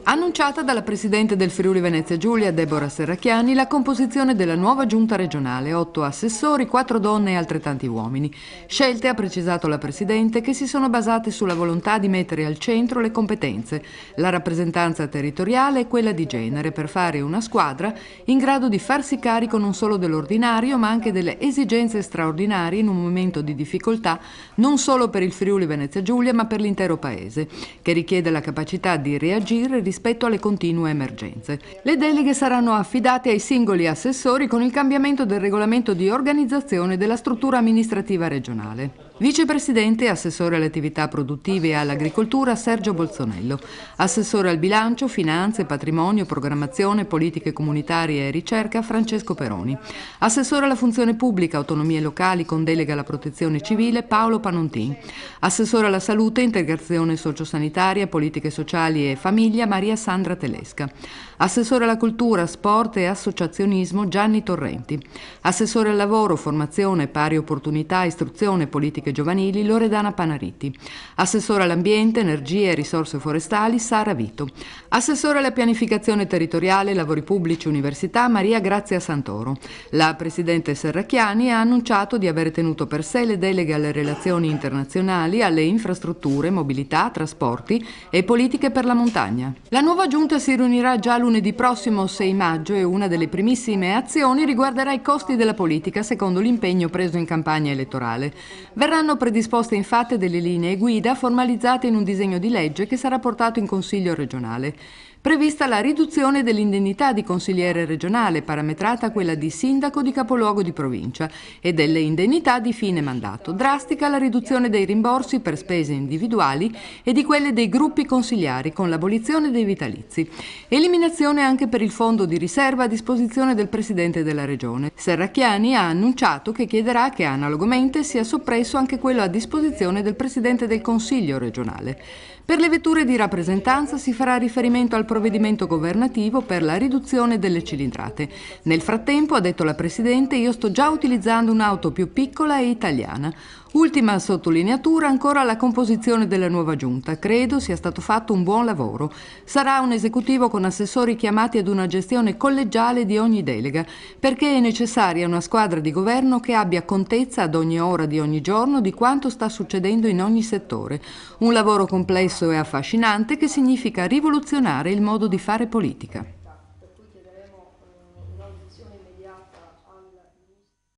Annunciata dalla Presidente del Friuli Venezia Giulia, Deborah Serracchiani, la composizione della nuova Giunta regionale, 8 assessori, 4 donne e altrettanti uomini. Scelte, ha precisato la Presidente, che si sono basate sulla volontà di mettere al centro le competenze, la rappresentanza territoriale e quella di genere, per fare una squadra in grado di farsi carico non solo dell'ordinario, ma anche delle esigenze straordinarie in un momento di difficoltà, non solo per il Friuli Venezia Giulia, ma per l'intero Paese, che richiede la capacità di reagire rispetto alle continue emergenze. Le deleghe saranno affidate ai singoli assessori con il cambiamento del regolamento di organizzazione della struttura amministrativa regionale. Vicepresidente e assessore alle attività produttive e all'agricoltura Sergio Bolzonello, assessore al bilancio, finanze, patrimonio, programmazione, politiche comunitarie e ricerca Francesco Peroni, assessore alla funzione pubblica, autonomie locali con delega alla protezione civile Paolo Panontin, assessore alla salute, integrazione sociosanitaria, politiche sociali e famiglia Maria Sandra Telesca, assessore alla cultura, sport e associazionismo Gianni Torrenti, assessore al lavoro, formazione, pari opportunità, istruzione, politiche giovanili Loredana Panariti, assessore all'ambiente, energie e risorse forestali Sara Vito, assessore alla pianificazione territoriale, lavori pubblici, università Maria Grazia Santoro. La Presidente Serracchiani ha annunciato di aver tenuto per sé le deleghe alle relazioni internazionali, alle infrastrutture, mobilità, trasporti e politiche per la montagna. La nuova giunta si riunirà già lunedì prossimo 6 maggio e una delle primissime azioni riguarderà i costi della politica secondo l'impegno preso in campagna elettorale. Verranno predisposte infatti delle linee guida formalizzate in un disegno di legge che sarà portato in Consiglio regionale. Prevista la riduzione dell'indennità di consigliere regionale, parametrata a quella di sindaco di capoluogo di provincia, e delle indennità di fine mandato. Drastica la riduzione dei rimborsi per spese individuali e di quelle dei gruppi consigliari, con l'abolizione dei vitalizi. Eliminazione anche per il fondo di riserva a disposizione del Presidente della Regione. Serracchiani ha annunciato che chiederà che analogamente sia soppresso anche quello a disposizione del Presidente del Consiglio regionale. Per le vetture di rappresentanza si farà riferimento al provvedimento governativo per la riduzione delle cilindrate. Nel frattempo, ha detto la Presidente, io sto già utilizzando un'auto più piccola e italiana. Ultima sottolineatura ancora la composizione della nuova giunta. Credo sia stato fatto un buon lavoro. Sarà un esecutivo con assessori chiamati ad una gestione collegiale di ogni delega, perché è necessaria una squadra di governo che abbia contezza ad ogni ora di ogni giorno di quanto sta succedendo in ogni settore. Un lavoro complesso e affascinante che significa rivoluzionare il modo di fare politica.